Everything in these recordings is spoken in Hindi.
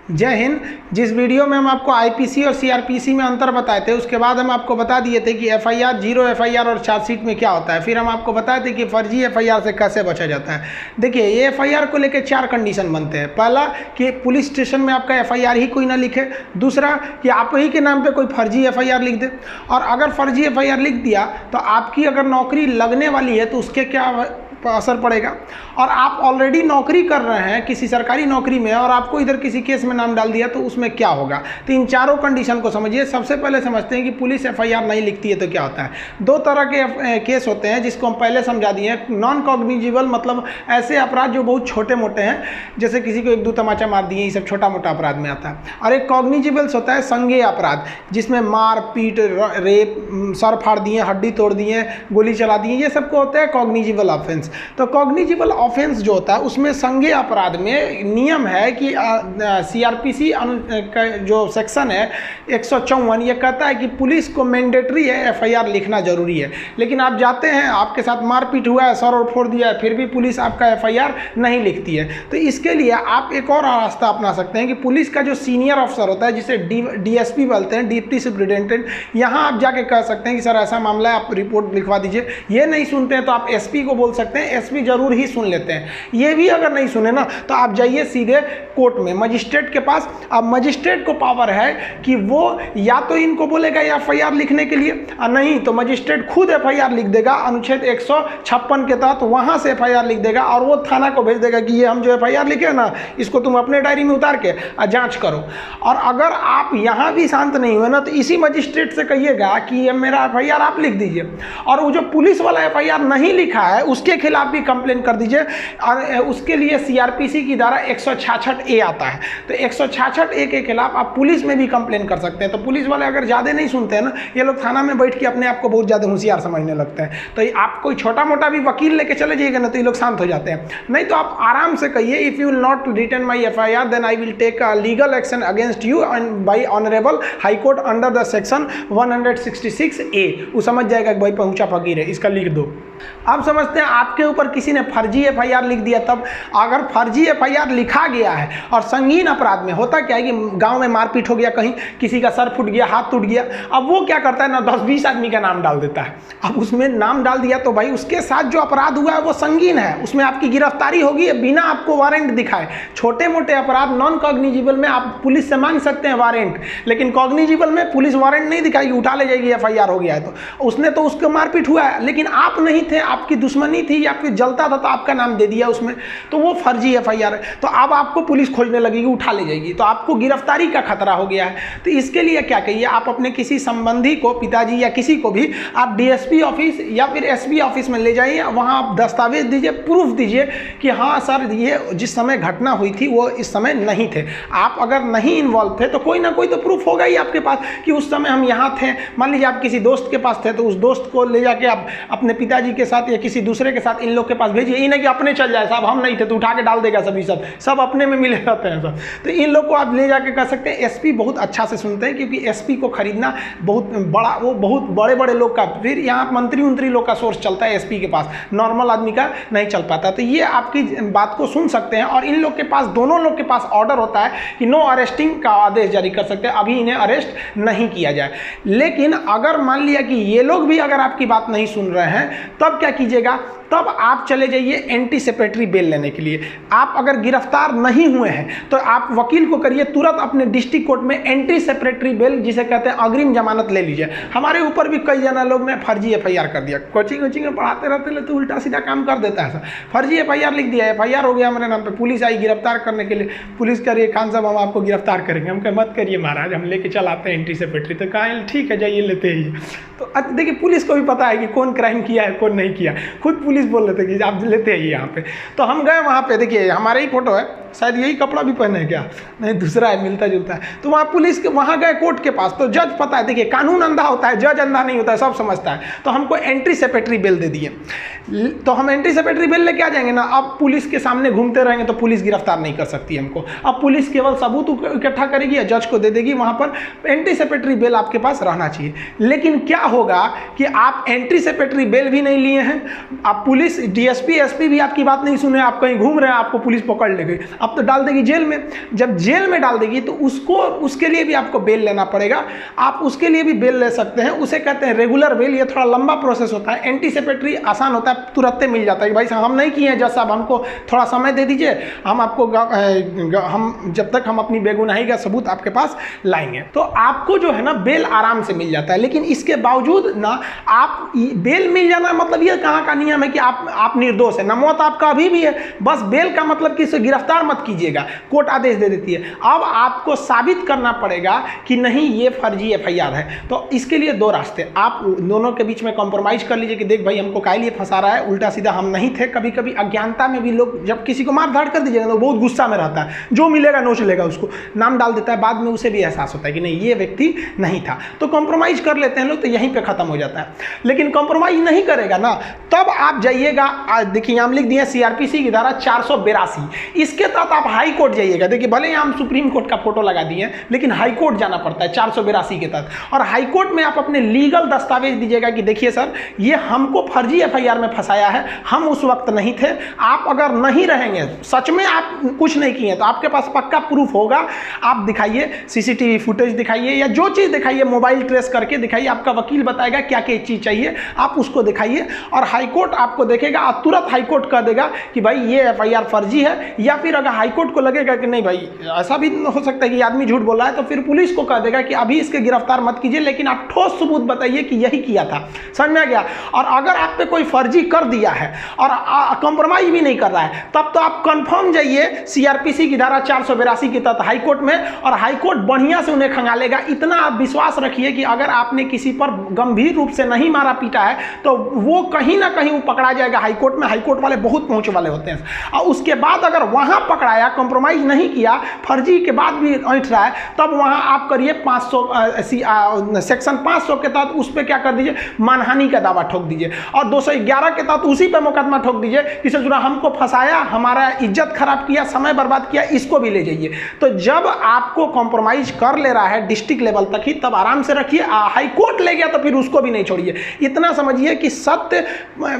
जय हिंद। जिस वीडियो में हम आपको आईपीसी और सीआरपीसी में अंतर बताए थे, उसके बाद हम आपको बता दिए थे कि एफआईआर, जीरो एफआईआर और चार्जशीट में क्या होता है। फिर हम आपको बताए थे कि फर्जी एफआईआर से कैसे बचा जाता है। देखिए, ये एफआईआर को लेकर 4 कंडीशन बनते हैं। पहला कि पुलिस स्टेशन में आपका एफआईआर ही कोई ना लिखे। दूसरा कि आप ही के नाम पे कोई फर्जी एफआईआर लिख दे, और अगर फर्जी एफआईआर लिख दिया तो आपकी अगर नौकरी लगने वाली है तो उसके क्या असर पड़ेगा। और आप ऑलरेडी नौकरी कर रहे हैं किसी सरकारी नौकरी में और आपको इधर किसी केस में नाम डाल दिया तो उसमें क्या होगा। तो इन चारों कंडीशन को समझिए। सबसे पहले समझते हैं कि पुलिस एफआईआर नहीं लिखती है तो क्या होता है। 2 तरह के केस होते हैं जिसको हम पहले समझा दिए हैं। नॉन कॉग्निजिबल मतलब ऐसे अपराध जो बहुत छोटे मोटे हैं, जैसे किसी को 1-2 तमाचा मार दिए, ये सब छोटा मोटा अपराध में आता है। और एक कॉग्निजिबल्स होता है संज्ञेय अपराध, जिसमें मार पीट, रेप, सर फाड़ दिए, हड्डी तोड़ दिए, गोली चला दिए, ये सबको होता है कॉग्निजिबल ऑफेंस। तो कॉग्निजिबल ऑफेंस जो होता है उसमें संज्ञेय अपराध में नियम है कि सीआरपीसी का जो सेक्शन है 154, ये कहता है कि पुलिस को मैंडेटरी है एफआईआर लिखना जरूरी है। लेकिन आप जाते हैं, आपके साथ मारपीट हुआ है, सर और फोड़ दिया है, फिर भी पुलिस आपका एफआईआर नहीं लिखती है। तो इसके लिए आप एक और रास्ता अपना सकते हैं कि पुलिस का जो सीनियर अफसर होता है, जिसे डीएसपी बोलते हैं, डिप्टी सुपरिटेंडेंट, यहाँ आप जाके कह सकते हैं कि सर ऐसा मामला है, आप रिपोर्ट लिखवा दीजिए। ये नहीं सुनते हैं तो आप एसपी को बोल सकते हैं, एसपी जरूर ही सुन लेते हैं। ये भी अगर नहीं सुने ना तो आप जाइए सीधे कोर्ट में, मजिस्ट्रेट के पास। अब मजिस्ट्रेट को पावर है कि वो या तो इनको बोलेगा एफआईआर लिखने के लिए, और नहीं तो मजिस्ट्रेट खुद एफआईआर लिख देगा, अनुच्छेद 156 के तहत वहां से एफआईआर लिख देगा, और वो थाना को भेज देगा कि ये हम जो एफआईआर लिखे ना, इसको तुम अपने डायरी में उतार के जांच करो। और अगर आप यहां भी शांत नहीं हुए ना तो इसी मजिस्ट्रेट से कहिएगा कि ये मेरा एफआईआर आप लिख दीजिए, और वो जो पुलिस वाला एफआईआर नहीं लिखा है उसके खिलाफ भी कंप्लेन कर दीजिए। और उसके लिए सीआरपीसी की धारा 166A आता है। तो 166A के खिलाफ आप पुलिस में भी कंप्लेन कर सकते हैं। तो पुलिस वाले अगर ज़्यादा नहीं सुनते हैं ना, ये लोग थाना में बैठ के अपने आप को बहुत ज़्यादा होशियार समझने लगते हैं। तो आप कोई छोटा मोटा भी वकील लेके चले जाइएगा ना तो ये लोग शांत हो जाते हैं। नहीं तो आप आराम से कहिए, if you will not return my FIR then I will take legal action against you and by honourable high court under the section 166A। वो समझ जाएगा कि भाई पहुंचा फकीर है, इसका लिख दो। अब समझते हैं आपके ऊपर किसी ने फर्जी एफआईआर लिख दिया। तब अगर फर्जी एफआईआर लिखा गया है और संगीन अपराध में होता क्या है कि गांव में मारपीट हो गया, कहीं किसी का सर फूट गया, हाथ टूट गया, अब वो क्या करता है ना, 10-20 आदमी का नाम डाल देता है। अब उसमें नाम डाल दिया तो भाई उसके साथ जो अपराध हुआ है वो संगीन है, उसमें आपकी गिरफ्तारी होगी बिना आपको वारंट दिखाए। छोटे मोटे अपराध नॉन कॉग्निजिबल में आप पुलिस से मांग सकते हैं वारंट, लेकिन कॉग्निजिबल में पुलिस वारंट नहीं दिखाएगी, उठा ले जाएगी, एफआईआर हो गया है। तो उसने तो उसको मारपीट हुआ है, लेकिन आप नहीं थे, आपकी दुश्मनी थी या फिर जलता था तो आपका नाम दे दिया उसमें, तो वो फर्जी एफआईआर है। तो अब आपको पुलिस खोजने लगेगी, उठा ले जाएगी, तो आपको गिरफ्तारी का खतरा हो गया है। तो इसके लिए क्या कहिए, आप अपने किसी संबंधी को, पिताजी या किसी को भी आप डीएसपी ऑफिस या फिर एसपी ऑफिस में ले जाइए, वहाँ आप दस्तावेज दीजिए, प्रूफ दीजिए कि हाँ सर ये जिस समय घटना हुई थी वो इस समय नहीं थे। आप अगर नहीं इन्वॉल्व थे तो कोई ना कोई तो प्रूफ होगा ही आपके पास कि उस समय हम यहाँ थे। मान लीजिए आप किसी दोस्त के पास थे तो उस दोस्त को ले जाके आप अपने पिताजी के साथ या किसी दूसरे के साथ इन लोग के पास भेजिए। ये नहीं कि अपने चल जाए, साहब हम नहीं थे तो उठा के डाल देगा सभी, सब अपने में मिले रहते हैं सब। तो इन लोग को आप ले जाके कर सकते हैं। एसपी बहुत अच्छा से सुनते हैं, क्योंकि एसपी को खरीदना बहुत बड़ा, वो बहुत बड़े बड़े लोग का, फिर यहाँ मंत्री लोग का सोर्स चलता है एसपी के पास, नॉर्मल आदमी का नहीं चल पाता। तो ये आपकी बात को सुन सकते हैं। और इन लोग के पास, दोनों लोग के पास ऑर्डर होता है कि नो अरेस्टिंग का आदेश जारी कर सकते हैं, अभी इन्हें अरेस्ट नहीं किया जाए। लेकिन अगर मान लिया कि ये लोग भी अगर आपकी बात नहीं सुन रहे हैं, तब क्या कीजिएगा, तब आप चले जाइए एंटी सेपेटरी बेल लेने के लिए। आप अगर गिरफ्तार नहीं हुए हैं तो आप वकील को करिए तुरंत अपने डिस्ट्रिक्ट कोर्ट में एंटी सेपेटरी बेल, जिसे कहते हैं अग्रिम जमानत, ले लीजिए। हमारे ऊपर भी कई जना लोग ने फर्जी एफआईआर कर दिया, कोचिंग में पढ़ाते रहते तो उल्टा सीधा काम कर देता है सर। फर्जी एफआईआर लिख दिया, एफआईआर हो गया हमारे नाम पे, पुलिस आई गिरफ्तार करने के लिए, पुलिस करिए खान साहब हम आपको गिरफ्तार करेंगे। हम कहे मत करिए महाराज, हम लेके चल आते हैं एंटी सेपेटरी। तो कहा ठीक है जाइए लेते ही। तो देखिए पुलिस को भी पता है कि कौन क्राइम किया है कौन नहीं किया, खुद पुलिस बोल रहे थे कि आप लेते आइए यहाँ पे। तो हम गए वहाँ पे, देखिए हमारे ही फोटो है, शायद यही कपड़ा भी पहने हैं क्या, नहीं दूसरा है, मिलता जुलता है। तो वहाँ पुलिस के, वहाँ गए कोर्ट के पास, तो जज पता है, देखिए कानून अंधा होता है, जज अंधा नहीं होता है, सब समझता है। तो हमको एंटी सेपेटरी बेल दे दिए। तो हम एंटी सेपेटरी बेल लेके आ जाएंगे ना, अब पुलिस के सामने घूमते रहेंगे तो पुलिस गिरफ्तार नहीं कर सकती हमको। अब पुलिस केवल सबूत इकट्ठा करेगी या जज को दे देगी, वहाँ पर एंटी सेपेटरी बेल आपके पास रहना चाहिए। लेकिन क्या होगा कि आप एंटी सेपेटरी बेल भी नहीं लिए हैं, आप पुलिस, डीएसपी, एसपी भी आपकी बात नहीं सुने, आप कहीं घूम रहे हैं, आपको पुलिस पकड़ ले गई। अब तो डाल देगी जेल में। जब जेल में डाल देगी तो उसके लिए भी आपको बेल लेना पड़ेगा। आप उसके लिए भी बेल ले सकते हैं, उसे कहते हैं रेगुलर बेल। ये थोड़ा लंबा प्रोसेस होता है। एंटीसिपेटरी आसान होता है, तुरंत मिल जाता है कि भाई साहब हम नहीं किए हैं जज साहब, हमको थोड़ा समय दे दीजिए, हम आपको हम जब तक हम अपनी बेगुनाही का सबूत आपके पास लाएंगे। तो आपको जो है ना बेल आराम से मिल जाता है। लेकिन इसके बावजूद ना आप बेल मिल जाना मतलब ये कहाँ का नियम है कि आप निर्दोष है ना, मौत आपका अभी भी है, बस बेल का मतलब कि इसे गिरफ्तार मत कीजिएगा, कोर्ट आदेश दे देती है। अब आपको साबित करना पड़ेगा कि नहीं ये फर्जी एफआईआर है। तो इसके लिए दो रास्ते, आप दोनों के बीच में कॉम्प्रोमाइज कर लीजिए कि देख भाई हमको काहे लिए फंसा रहा है, उल्टा सीधा हम नहीं थे। कभी कभी अज्ञानता में भी लोग जब किसी को मार धाड़ कर दीजिएगा तो बहुत गुस्सा में रहता है, जो मिलेगा नोच लेगा, उसको नाम डाल देता है, बाद में उसे भी एहसास होता है कि नहीं ये व्यक्ति नहीं था। तो कॉम्प्रोमाइज कर लेते हैं लोग, तो यहीं पे खत्म हो जाता है। लेकिन कॉम्प्रोमाइज नहीं करेगा ना, तब आप जाइएगा, देखिए हम लिख दिए सीआरपीसी की धारा 482, इसके तहत आप हाई कोर्ट जाइएगा। देखिए भले ही हम सुप्रीम कोर्ट का फोटो लगा दिए, लेकिन हाई कोर्ट जाना पड़ता है 482 के तहत। और हाई कोर्ट में आप अपने लीगल दस्तावेज दीजिएगा कि देखिए सर ये हमको फर्जी एफआईआर में फंसाया है, हम उस वक्त नहीं थे। आप अगर नहीं रहेंगे, सच में आप कुछ नहीं किए, तो आपके पास पक्का प्रूफ होगा, आप दिखाइए, सीसीटीवी फुटेज दिखाइए या जो चीज़ दिखाइए, मोबाइल ट्रेस करके दिखाइए, आपका वकील बताएगा क्या क्या चीज़ चाहिए, आप उसको दिखाइए और हाईकोर्ट आपको देखेगा और तुरंत हाईकोर्ट कह देगा कि भाई ये एफआईआर फर्जी है। या फिर अगर हाईकोर्ट को लगेगा कि नहीं भाई ऐसा भी हो सकता है कि आदमी झूठ बोल रहा है, तो फिर पुलिस को कह देगा कि अभी इसके गिरफ्तार मत कीजिए, लेकिन आप ठोस सबूत बताइए कि यही किया था। समझ में आ गया? और अगर आप पे कोई फर्जी कर दिया है और कॉम्प्रोमाइज भी नहीं कर रहा है, तब तो आप कंफर्म जाइए सीआरपीसी की धारा 482 के तहत हाईकोर्ट में, और हाईकोर्ट बढ़िया से उन्हें खंगालेगा। इतना आप विश्वास रखिए कि अगर आपने किसी पर गंभीर रूप से नहीं मारा पीटा है तो वो कहीं ना कहीं वो पकड़ा जाएगा हाईकोर्ट में। हाईकोर्ट वाले बहुत पहुंच वाले होते हैं। और उसके बाद अगर वहां पकड़ाया, कॉम्प्रोमाइज नहीं किया, फर्जी के बाद भी ऐंठ रहा है, तब वहां आप करिए 500 सेक्शन 500 के तहत उस पर क्या कर दीजिए, मानहानि का दावा ठोक दीजिए। और 211 के तहत उसी पर मुकदमा ठोक दीजिए कि ससुरा हमको फंसाया, हमारा इज्जत खराब किया, समय बर्बाद किया, इसको भी ले जाइए। तो जब आपको कॉम्प्रोमाइज कर ले रहा है डिस्ट्रिक्ट लेवल तक ही, तब आराम से रखिए। हाई कोर्ट ले गया तो फिर उसको भी नहीं छोड़िए। इतना समझिए कि सत्य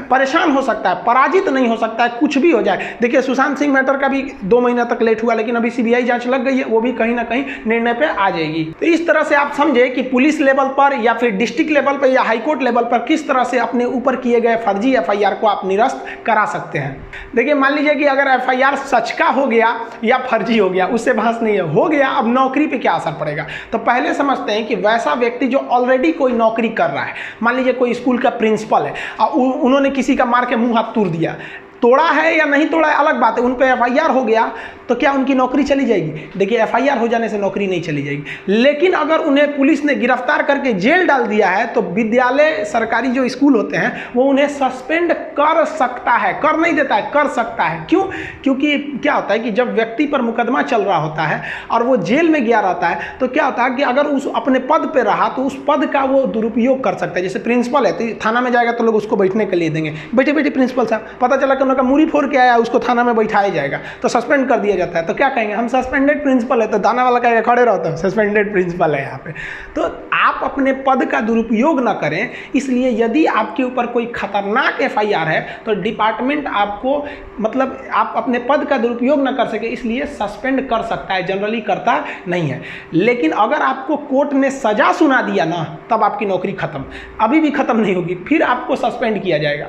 परेशान हो सकता है, पराजित नहीं हो सकता है, कुछ भी हो जाए। देखिए सुशांत सिंह मैटर का भी 2 महीना तक लेट हुआ, लेकिन अभी सीबीआई जांच लग गई है, वो भी कहीं ना कहीं निर्णय पे आ जाएगी। तो इस तरह से आप समझे कि पुलिस लेवल पर या फिर डिस्ट्रिक्ट लेवल पर या हाईकोर्ट लेवल पर किस तरह से अपने ऊपर किए गए फर्जी एफआईआर को आप निरस्त करा सकते हैं। देखिए मान लीजिए कि अगर एफआईआर सच का हो गया या फर्जी हो गया, उससे बहस नहीं है, हो गया, अब नौकरी पे क्या असर पड़ेगा। तो पहले समझते हैं कि वैसा व्यक्ति जो ऑलरेडी कोई नौकरी कर रहा है, मान लीजिए कोई स्कूल का प्रिंसिपल है और उन्होंने किसी का मार के मुंह हाथ तोड़ दिया, तोड़ा है या नहीं तोड़ा है अलग बात है, उन पे एफआईआर हो गया, तो क्या उनकी नौकरी चली जाएगी? देखिए एफआईआर हो जाने से नौकरी नहीं चली जाएगी, लेकिन अगर उन्हें पुलिस ने गिरफ्तार करके जेल डाल दिया है तो विद्यालय, सरकारी जो स्कूल होते हैं, वो उन्हें सस्पेंड कर सकता है, कर नहीं देता है, कर सकता है। क्यों? क्योंकि क्या होता है कि जब व्यक्ति पर मुकदमा चल रहा होता है और वो जेल में गया रहता है, तो क्या होता है कि अगर उस अपने पद पर रहा तो उस पद का वो दुरुपयोग कर सकता है। जैसे प्रिंसिपल है तो थाना में जाएगा तो लोग उसको बैठने के लिए देंगे, बैठे बैठे प्रिंसिपल साहब, पता चला कि उनका मुरी फोड़ के आया, उसको थाना में बैठाया जाएगा, तो सस्पेंड कर दिया जाता है। तो क्या कहेंगे, हम सस्पेंडेड प्रिंसिपल है, तो दाना वाला कहेगा खड़े रहो, तो सस्पेंडेड प्रिंसिपल है यहाँ पे। तो आप अपने पद का दुरुपयोग ना करें, इसलिए यदि आपके ऊपर कोई खतरनाक एफआईआर है तो डिपार्टमेंट आपको, मतलब आप अपने पद का दुरुपयोग ना कर सके इसलिए सस्पेंड कर सकता है, जनरली करता नहीं है। लेकिन अगर आपको कोर्ट ने सजा सुना दिया ना, तब आपकी नौकरी खत्म, अभी भी खत्म नहीं होगी, फिर आपको सस्पेंड किया जाएगा।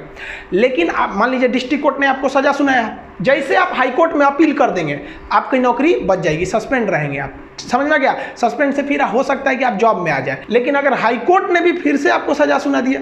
लेकिन आप मान लीजिए डिस्ट्रिक्ट कोर्ट ने आपको सजा सुनाया, जैसे आप हाई कोर्ट में अपील कर देंगे आपकी नौकरी बच जाएगी, सस्पेंड रहेंगे आप। समझ में गया? सस्पेंड से फिर हो सकता है कि आप जॉब में आ जाए। लेकिन अगर हाई कोर्ट ने भी फिर से आपको सजा सुना दिया,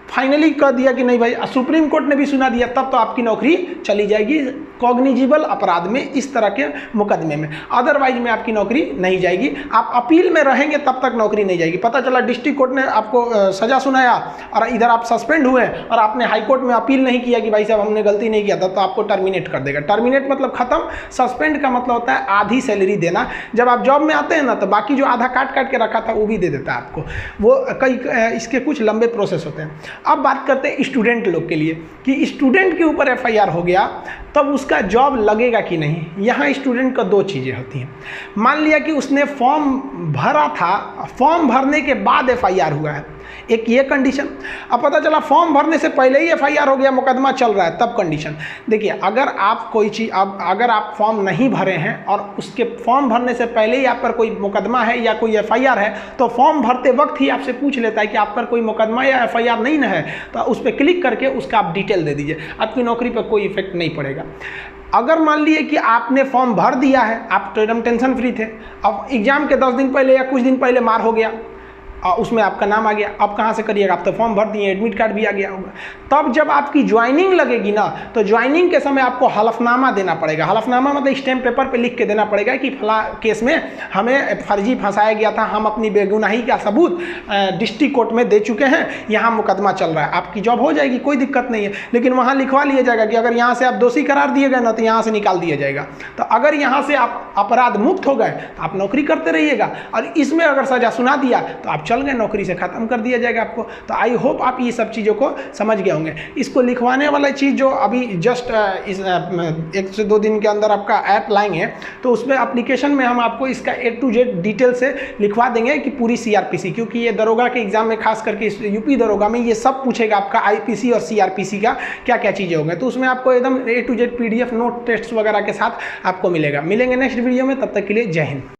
फाइनली कह दिया कि नहीं भाई, सुप्रीम कोर्ट ने भी सुना दिया, तब तो आपकी नौकरी चली जाएगी कॉग्निजिबल अपराध में, इस तरह के मुकदमे में। अदरवाइज में आपकी नौकरी नहीं जाएगी। आप अपील में रहेंगे तब तक नौकरी नहीं जाएगी। पता चला डिस्ट्रिक्ट कोर्ट ने आपको सजा सुनाया और इधर आप सस्पेंड हुए और आपने हाई कोर्ट में अपील नहीं किया कि भाई साहब हमने गलती नहीं किया था, तो आपको टर्मिनेट कर देगा। टर्मिनेट मतलब खत्म, सस्पेंड का मतलब होता है आधी सैलरी देना। जब आप जॉब में आते हैं ना, तो बाकी जो आधा काट काट के रखा था वो भी दे देता है आपको। वो कई इसके कुछ लंबे प्रोसेस होते हैं। अब बात करते हैं स्टूडेंट लोग के लिए कि स्टूडेंट के ऊपर एफआईआर हो गया तब उसका जॉब लगेगा कि नहीं। यहाँ स्टूडेंट का 2 चीज़ें होती हैं। मान लिया कि उसने फॉर्म भरा था, फॉर्म भरने के बाद एफआईआर हुआ है, एक ये कंडीशन। अब पता चला फॉर्म भरने से पहले ही एफआईआर हो गया, मुकदमा चल रहा है, तब कंडीशन। देखिए, अगर आप कोई चीज़ अगर आप फॉर्म नहीं भरे हैं और उसके फॉर्म भरने से पहले ही आप पर कोई मुकदमा है या कोई एफआईआर है, तो फॉर्म भरते वक्त ही आपसे पूछ लेता है कि आप पर कोई मुकदमा या एफआईआर नहीं ना है, तो उस पर क्लिक करके उसका आप डिटेल दे दीजिए, आपकी नौकरी पर कोई इफेक्ट नहीं पड़ेगा। अगर मान लिए कि आपने फॉर्म भर दिया है, आप तो एकदम टेंशन फ्री थे, अब एग्जाम के 10 दिन पहले या कुछ दिन पहले मार हो गया, उसमें आपका नाम आ गया, अब कहाँ से करिएगा, आप तो फॉर्म भर दिए, एडमिट कार्ड भी आ गया होगा। तब जब आपकी ज्वाइनिंग लगेगी ना, तो ज्वाइनिंग के समय आपको हलफनामा देना पड़ेगा। हलफनामा मतलब स्टैम्प पेपर पे लिख के देना पड़ेगा कि फला केस में हमें फर्जी फंसाया गया था, हम अपनी बेगुनाही का सबूत डिस्ट्रिक्ट कोर्ट में दे चुके हैं, यहाँ मुकदमा चल रहा है। आपकी जॉब हो जाएगी, कोई दिक्कत नहीं है, लेकिन वहाँ लिखवा लिया जाएगा कि अगर यहाँ से आप दोषी करार दिए गए ना, तो यहाँ से निकाल दिया जाएगा। तो अगर यहाँ से आप अपराध मुक्त हो गए तो आप नौकरी करते रहिएगा, और इसमें अगर सजा सुना दिया तो आप चल गए, नौकरी से खत्म कर दिया जाएगा आपको। तो आई होप आप ये सब चीज़ों को समझ गए होंगे। इसको लिखवाने वाला चीज़ जो अभी जस्ट इस 1 से 2 दिन के अंदर आपका ऐप लाएंगे, तो उसमें एप्लीकेशन में हम आपको इसका A to Z डिटेल से लिखवा देंगे कि पूरी CRPC, क्योंकि ये दरोगा के एग्जाम में खास करके इस यूपी दरोगा में ये सब पूछेगा आपका IPC और CRPC का क्या क्या चीज़ें होंगे। तो उसमें आपको एकदम A to Z PDF note test वगैरह के साथ आपको मिलेंगे नेक्स्ट वीडियो में। तब तक के लिए जय हिंद।